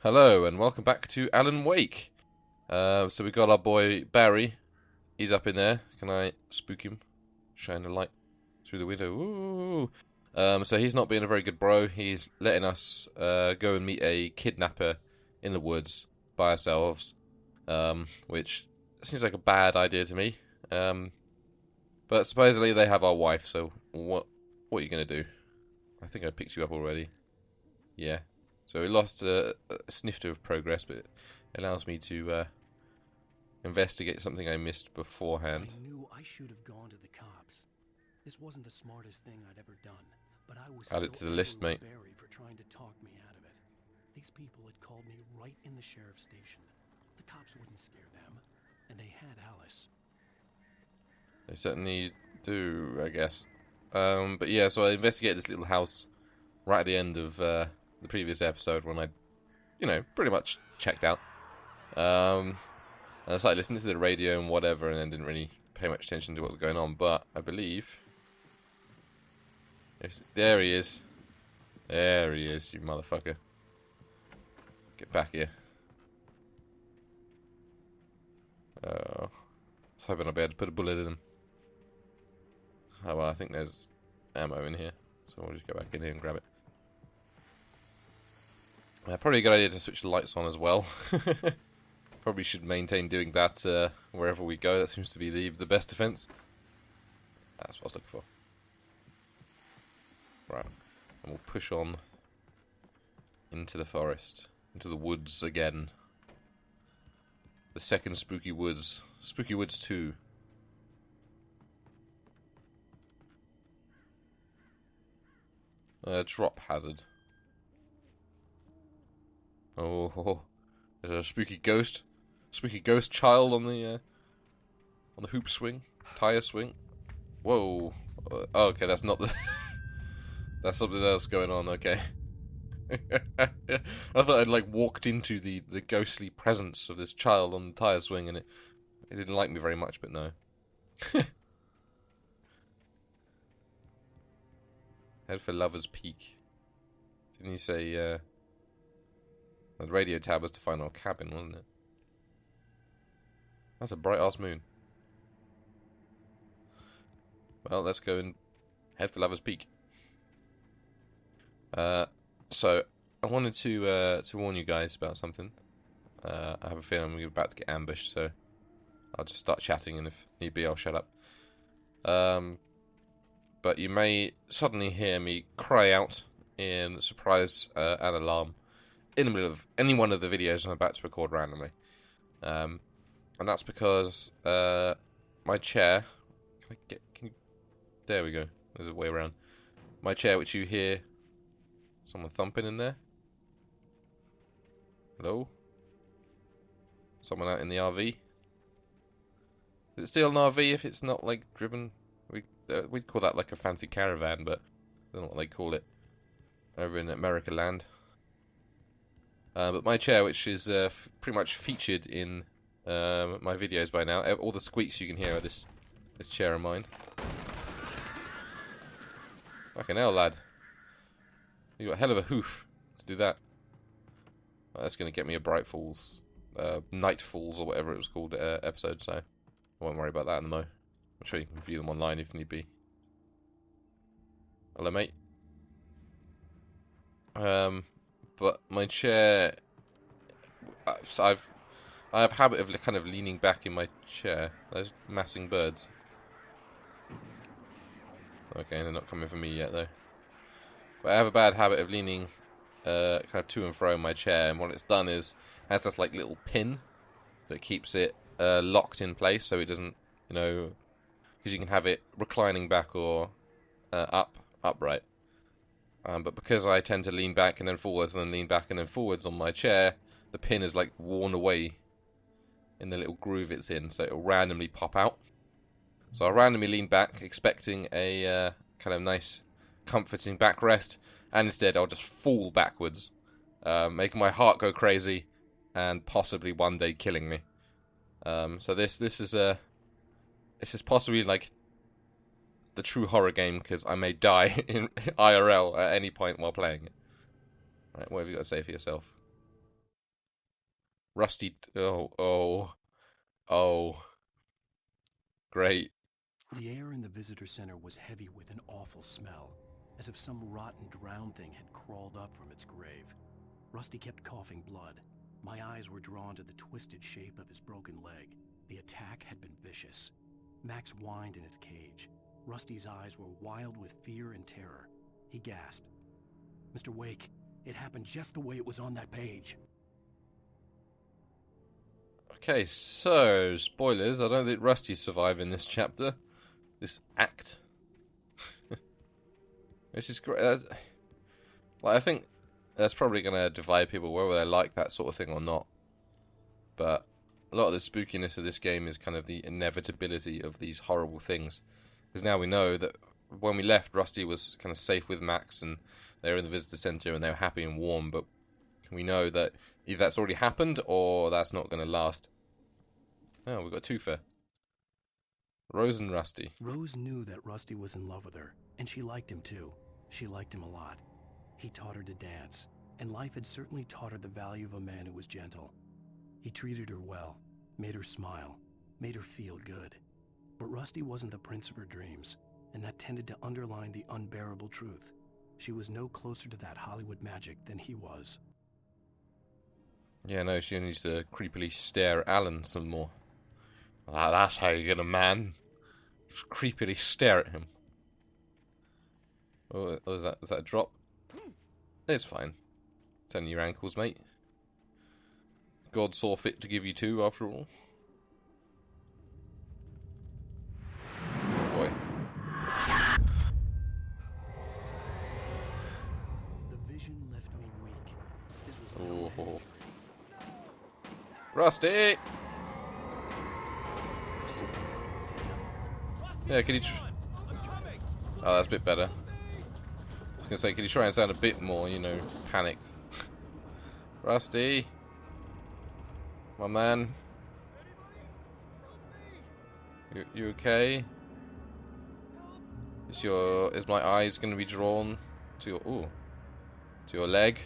Hello and welcome back to Alan Wake. So we got our boy Barry. He's up in there. Can I spook him? Shine a light through the window. Ooh. So he's not being a very good bro. He's letting us go and meet a kidnapper in the woods by ourselves, which seems like a bad idea to me. But supposedly they have our wife. So what are you gonna do? I think I picked you up already. Yeah. So we lost a snifter of progress, but it allows me to investigate something I missed beforehand. I knew I should have gone to the cops. This wasn't the smartest thing I'd ever done, but I was Add it to the list, mate. Barry for trying to talk me out of it. These people had called me right in the sheriff's station. The cops wouldn't scare them, and they had Alice. They certainly do, I guess. But yeah, so I investigated this little house right at the end of the previous episode when I, pretty much checked out. And I started listening to the radio and whatever, and then didn't really pay much attention to what was going on. But I believe, there he is. There he is, you motherfucker. Get back here. I was hoping I'd be able to put a bullet in him. Oh well, I think there's ammo in here, so we'll just go back in here and grab it. Probably a good idea to switch the lights on as well. Probably should maintain doing that wherever we go. That seems to be the best defense. That's what I was looking for. Right, and we'll push on into the forest, into the woods again. The second Spooky Woods, Spooky Woods 2. Drop hazard. Oh, there's a spooky ghost child on the hoop swing, tire swing. Whoa. Oh, okay, that's not the. That's something else going on. Okay. I thought I'd walked into the ghostly presence of this child on the tire swing, and it didn't like me very much, but no. Head for Lover's Peak. Didn't you say, the radio tab was to find our cabin, wasn't it? That's a bright-ass moon. Well, let's go and head for Lover's Peak. So, I wanted to warn you guys about something. I have a feeling we're about to get ambushed, so I'll just start chatting, and if need be, I'll shut up. But you may suddenly hear me cry out in surprise and alarm in the middle of any one of the videos I'm about to record randomly. And that's because my chair... Can you... There we go. There's a way around. My chair, which you hear someone thumping in there. Hello? Someone out in the RV? Is it still an RV if it's not, driven... We'd call that a fancy caravan, but I don't know what they call it over in America land. But my chair, which is pretty much featured in my videos by now, all the squeaks you can hear are this chair of mine. Fucking hell, lad. You got a hell of a hoof to do that. Well, that's going to get me a Bright Falls, Night Falls, or whatever it was called episode, so I won't worry about that in the mo. I'm sure you can view them online if need be. Hello, mate. But my chair, I have a habit of kind of leaning back in my chair. There's massing birds. Okay, they're not coming for me yet though. But I have a bad habit of leaning kind of to and fro in my chair, and what it's done is it has this little pin that keeps it locked in place, so it doesn't, because you can have it reclining back or upright. But because I tend to lean back and then forwards and then lean back and then forwards on my chair, the pin is worn away in the little groove it's in, so it'll randomly pop out. So I randomly lean back, expecting a kind of nice, comforting backrest, and instead I'll just fall backwards, making my heart go crazy, and possibly one day killing me. So this is possibly the true horror game, because I may die in IRL at any point while playing it. Right, what have you got to say for yourself? Rusty. Oh. Great. The air in the visitor center was heavy with an awful smell, as if some rotten drowned thing had crawled up from its grave. Rusty kept coughing blood. My eyes were drawn to the twisted shape of his broken leg. The attack had been vicious. Max whined in his cage. Rusty's eyes were wild with fear and terror. He gasped. "Mr. Wake, it happened just the way it was on that page." Okay, so, spoilers, I don't think Rusty's surviving this chapter. This act. Which is great. I think that's probably going to divide people, whether they like that sort of thing or not. But a lot of the spookiness of this game is kind of the inevitability of these horrible things. Because now we know that when we left, Rusty was kind of safe with Max, and they were in the visitor center, and they were happy and warm, but we know that either that's already happened, or that's not going to last. Oh, we've got a twofer. Rose and Rusty. Rose knew that Rusty was in love with her, and she liked him too. She liked him a lot. He taught her to dance, and life had certainly taught her the value of a man who was gentle. He treated her well, made her smile, made her feel good. But Rusty wasn't the prince of her dreams, and that tended to underline the unbearable truth. She was no closer to that Hollywood magic than he was. Yeah, no, she needs to creepily stare at Alan some more. That's how you get a man. Just creepily stare at him. Oh, is that a drop? It's fine. It's only your ankles, mate. God saw fit to give you two, after all. Boy. The vision left me weak. This was no Oh. injury. Rusty! Rusty, damn. Yeah, can you... Oh, that's a bit better. I was going to say, can you try and sound a bit more, panicked? Rusty! My man? You okay? Is my eyes going to be drawn to your leg?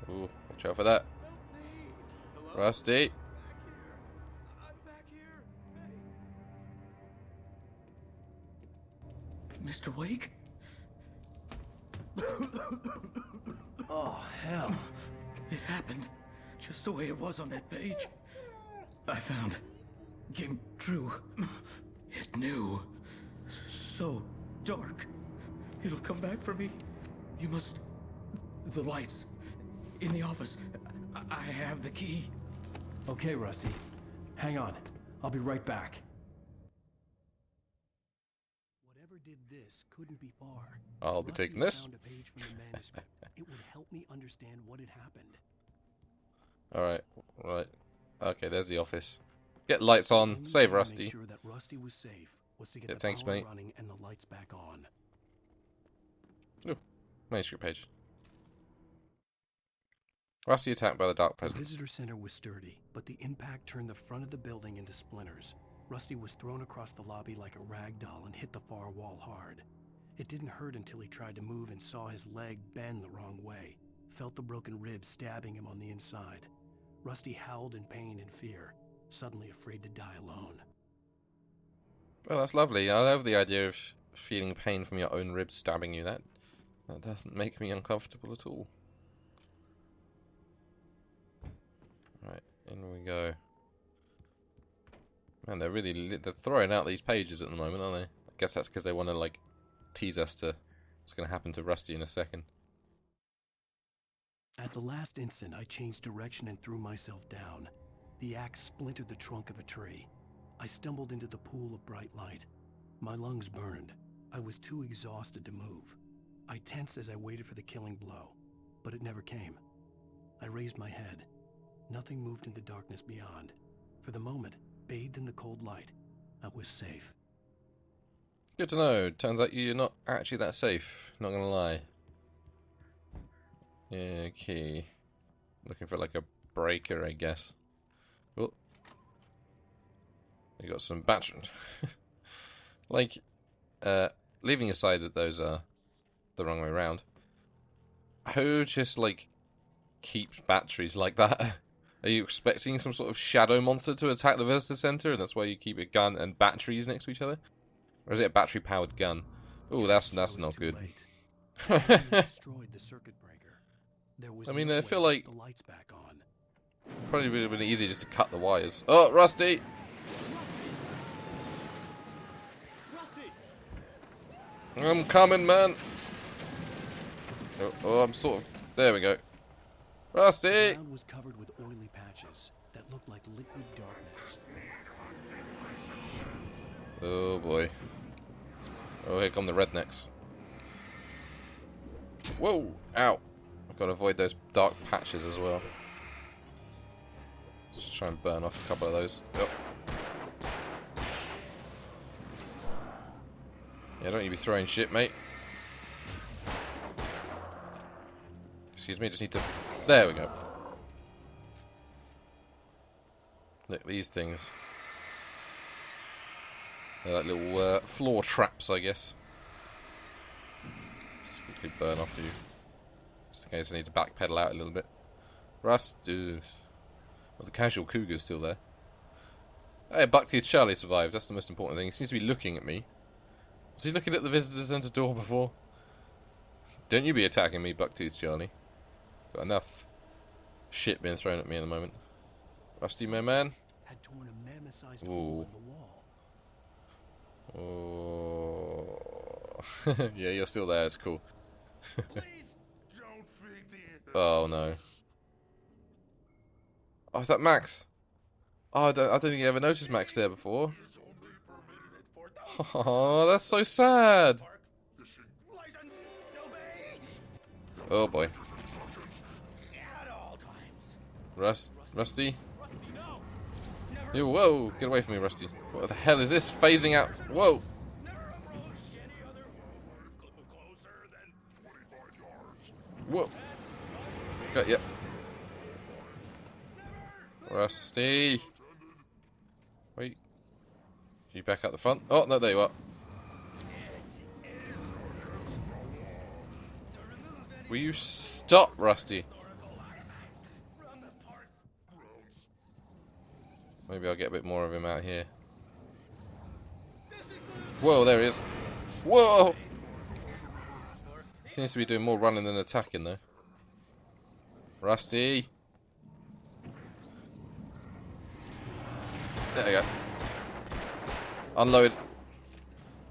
Ooh, watch out for that. Rusty. Mr. Wake? Oh, hell. It happened just the way it was on that page. I found. Came true. It knew. So dark. It'll come back for me. You must... The lights. In the office. I have the key. Okay, Rusty. Hang on. I'll be right back. Whatever did this couldn't be far. I'll be Rusty taking this. found a page from the manuscript. It would help me understand what had happened. Alright, right. Okay, there's the office. Get lights on. Only Save way to Rusty. Make sure that Rusty was safe was to get Yeah, the thanks, power mate. running and the lights back on. Ooh, manuscript page. Rusty attacked by the Dark The Presence. visitor center was sturdy, but the impact turned the front of the building into splinters. Rusty was thrown across the lobby like a rag doll and hit the far wall hard. It didn't hurt until he tried to move and saw his leg bend the wrong way, felt the broken ribs stabbing him on the inside. Rusty howled in pain and fear, suddenly afraid to die alone. Well, that's lovely. I love the idea of feeling pain from your own ribs stabbing you. That doesn't make me uncomfortable at all. Right, in we go. Man, they're throwing out these pages at the moment, aren't they? I guess that's because they want to, tease us to what's going to happen to Rusty in a second. At the last instant, I changed direction and threw myself down. The axe splintered the trunk of a tree. I stumbled into the pool of bright light. My lungs burned. I was too exhausted to move. I tensed as I waited for the killing blow, but it never came. I raised my head. Nothing moved in the darkness beyond. For the moment, bathed in the cold light, I was safe. Good to know. Turns out you're not actually that safe. Not gonna lie. Okay. Looking for a breaker, I guess. Oh. We got some batteries. Leaving aside that those are the wrong way around. Who just keeps batteries like that? Are you expecting some sort of shadow monster to attack the visitor center, and that's why you keep a gun and batteries next to each other? Or is it a battery-powered gun? Ooh, that's not good. Destroyed the circuit breaker. There was I mean, no I way feel to like get the lights back on. probably would have been easier just to cut the wires. Oh, Rusty! I'm coming, man. Oh, I'm sort of. There we go. The Rusty! ground was covered with oily patches that looked like liquid darkness. Oh boy. Oh, here come the rednecks. Whoa! Ow! I've got to avoid those dark patches as well. Just try and burn off a couple of those. Yep. Yeah, don't you be throwing shit, mate. Excuse me, just need to... There we go. Look, these things. They're like little floor traps, I guess. Just quickly burn off you. Just in case I need to backpedal out a little bit. Rust. Well, the casual cougar's still there. Hey, Buckteeth Charlie survived. That's the most important thing. He seems to be looking at me. Was he looking at the visitor center door before? Don't you be attacking me, Bucktooth Charlie. Got enough shit being thrown at me in the moment. Rusty, my man. Had torn a mammoth-sized hole in the wall. Oh. Yeah, you're still there. It's cool. Please don't feed the Oh no. Oh, is that Max? Oh, I don't think you ever noticed Max there before. is only permitted for Oh, that's so sad. fishing. License, obey Oh boy. at all times. Rusty? Yo, whoa, get away from me, Rusty. What the hell is this? Phasing out. Whoa. Never approached any other closer than 25 yards. Whoa. Got ya. Rusty. Wait. You back out the front? Oh, no, there you are. Will you stop, Rusty? Maybe I'll get a bit more of him out here. Whoa, there he is. Whoa! Seems to be doing more running than attacking, though. Rusty! There we go. Unload.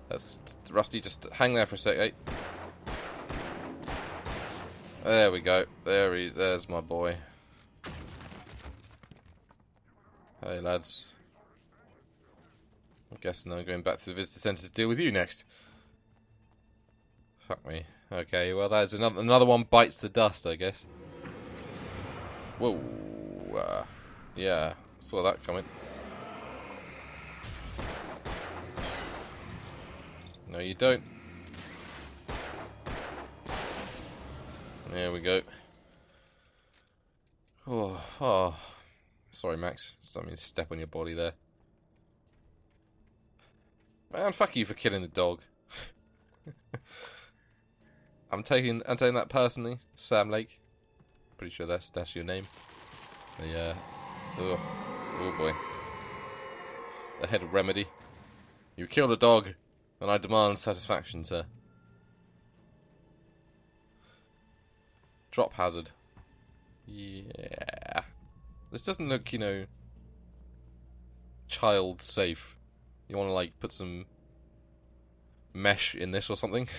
That's Rusty, just hang there for a sec, eh? There we go. There's my boy. Hey lads. I'm guessing I'm going back to the visitor centre to deal with you next. Fuck me. Okay, well that's another one bites the dust, I guess. Whoa. Yeah, saw that coming. No, you don't. There we go. Oh. Sorry, Max. Just don't mean to step on your body there. Man, fuck you for killing the dog. I'm taking that personally, Sam Lake. Pretty sure that's your name. The oh boy. The head of remedy. You killed a dog, and I demand satisfaction, sir. Drop hazard. Yeah. This doesn't look, child safe. You want to like put some mesh in this or something?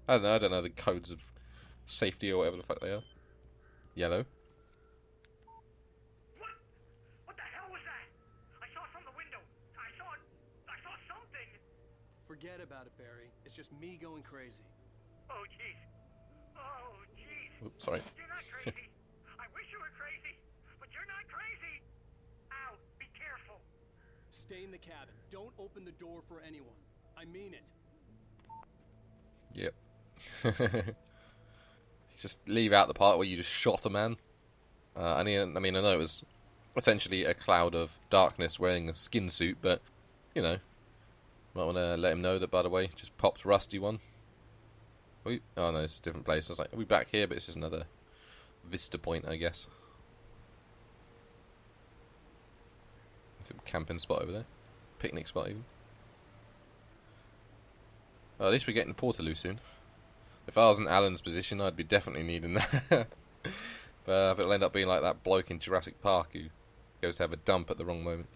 I don't know the codes of safety or whatever the fuck they are. Yellow. What the hell was that? I saw from the window. I saw something. Forget about it, Barry. It's just me going crazy. Oh jeez. Oh jeez. Oops, sorry. You're not crazy. I wish you were crazy, but you're not crazy. Ow, be careful. Stay in the cabin. Don't open the door for anyone. I mean it. Yep. Just leave out the part where you just shot a man. I mean, I know it was essentially a cloud of darkness wearing a skin suit, but, might want to let him know that, by the way, just popped Rusty one. Oh no, it's a different place. I was like, are we back here? But it's just another vista point, I guess. Some camping spot over there. Picnic spot even. Well, at least we're getting Portaloo soon. If I was in Alan's position, I'd be definitely needing that. But it'll end up being like that bloke in Jurassic Park who goes to have a dump at the wrong moment.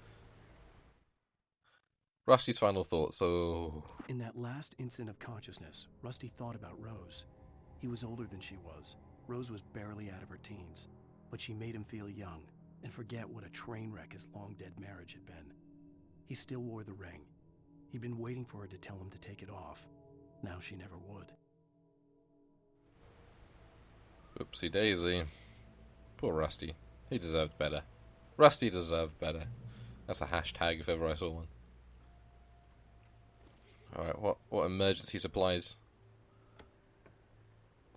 Rusty's final thoughts, so... In that last instant of consciousness, Rusty thought about Rose. He was older than she was. Rose was barely out of her teens. But she made him feel young and forget what a train wreck his long-dead marriage had been. He still wore the ring. He'd been waiting for her to tell him to take it off. Now she never would. Oopsie daisy. Poor Rusty. He deserved better. Rusty deserved better. That's a hashtag if ever I saw one. Alright, what emergency supplies?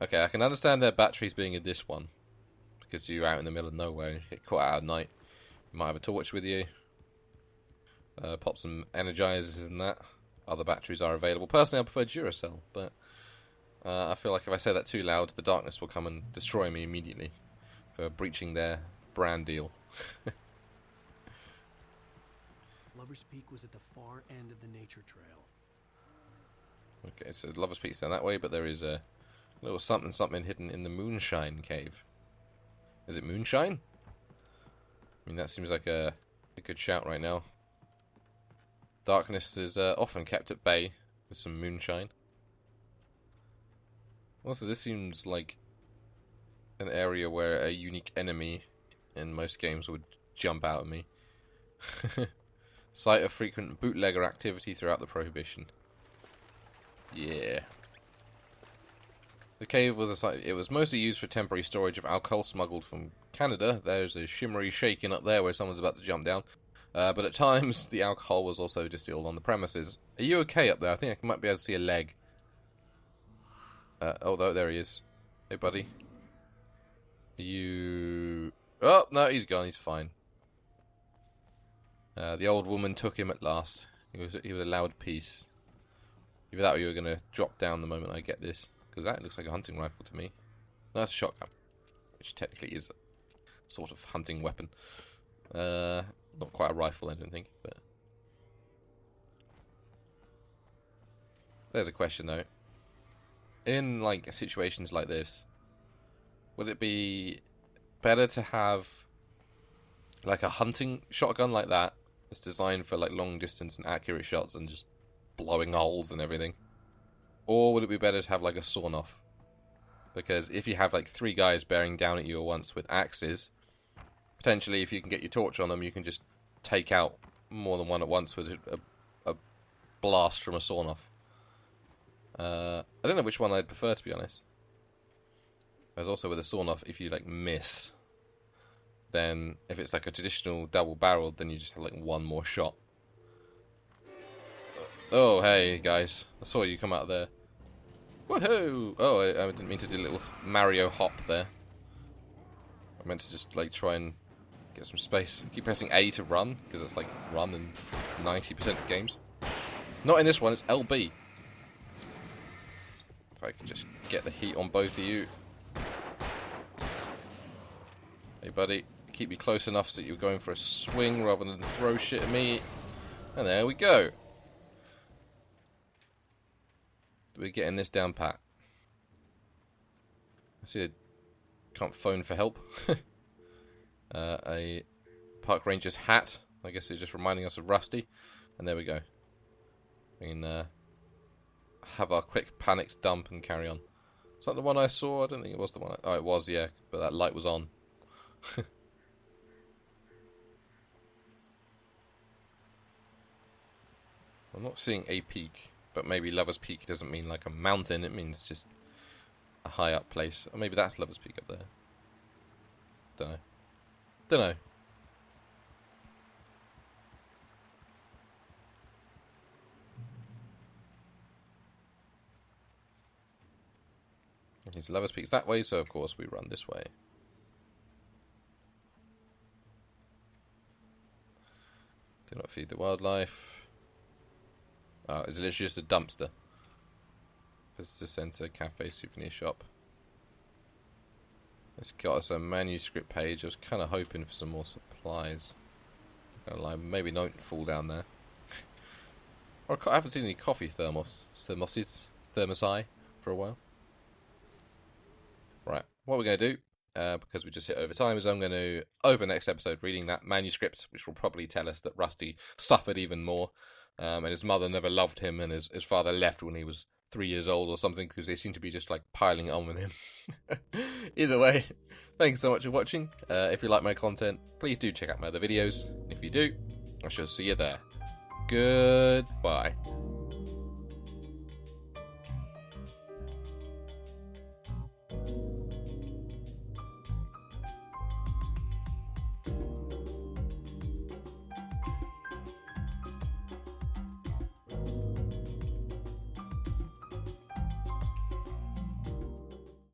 Okay, I can understand their batteries being in this one. Because you're out in the middle of nowhere and you get caught out at night. You might have a torch with you. Pop some energizers in that. Other batteries are available. Personally, I prefer Duracell, but I feel like if I say that too loud, the darkness will come and destroy me immediately for breaching their brand deal. Lover's Peak was at the far end of the nature trail. Okay, so Lover's Peak's down that way, but there is a little something hidden in the Moonshine Cave. Is it Moonshine? I mean, that seems like a good shout right now. Darkness is often kept at bay with some moonshine. Also, this seems like an area where a unique enemy in most games would jump out at me. Site of frequent bootlegger activity throughout the Prohibition. Yeah. The cave was a site. It was mostly used for temporary storage of alcohol smuggled from Canada. There's a shimmery shaking up there where someone's about to jump down. But at times, the alcohol was also distilled on the premises. Are you okay up there? I think I might be able to see a leg. Oh, there he is. Hey, buddy. Are you... Oh, no, he's gone. He's fine. The old woman took him at last. He was allowed peace. Either that or you were going to drop down the moment I get this. Because that looks like a hunting rifle to me. No, that's a shotgun. Which technically is a sort of hunting weapon. Not quite a rifle, I don't think, but... There's a question, though. In, like, situations like this, would it be better to have, like, a hunting shotgun like that that's designed for, like, long distance and accurate shots and just blowing holes and everything? Or would it be better to have, like, a sawn-off? Because if you have, like, 3 guys bearing down at you at once with axes... Potentially, if you can get your torch on them, you can just take out more than one at once with a blast from a sawn-off. I don't know which one I'd prefer, to be honest. There's also with a sawn-off, if you, like, miss, then if it's like a traditional double-barreled, then you just have, like, one more shot. Oh, hey, guys. I saw you come out there. Woohoo! Oh, I didn't mean to do a little Mario hop there. I meant to just, like, try and get some space. Keep pressing A to run, because it's like run in 90% of games. Not in this one, it's LB. If I can just get the heat on both of you. Hey buddy, keep me close enough so that you're going for a swing rather than throw shit at me. And there we go. We're getting this down pat. I see I can't phone for help. A park ranger's hat. I guess it's just reminding us of Rusty. And there we go. We can have our quick panics dump and carry on. Was that the one I saw? I don't think it was the one. Oh, it was, yeah. But that light was on. I'm not seeing a peak. But maybe Lover's Peak doesn't mean like a mountain. It means just a high up place. Or maybe that's Lover's Peak up there. Dunno. Dunno. Okay, so Lover's Peak's that way, so of course we run this way. Do not feed the wildlife. Oh, is it literally just a dumpster? Visitor centre, cafe, souvenir shop. It's got us a manuscript page. I was kind of hoping for some more supplies. Like, maybe don't fall down there. Or I haven't seen any coffee thermosi for a while. Right, what we're going to do, because we just hit overtime, is I'm going to, over next episode, reading that manuscript, which will probably tell us that Rusty suffered even more, and his mother never loved him, and his father left when he was 3 years old or something, because they seem to be just like piling on with him. Either way, thanks so much for watching. If you like my content, please do check out my other videos. If you do, I shall see you there. Goodbye.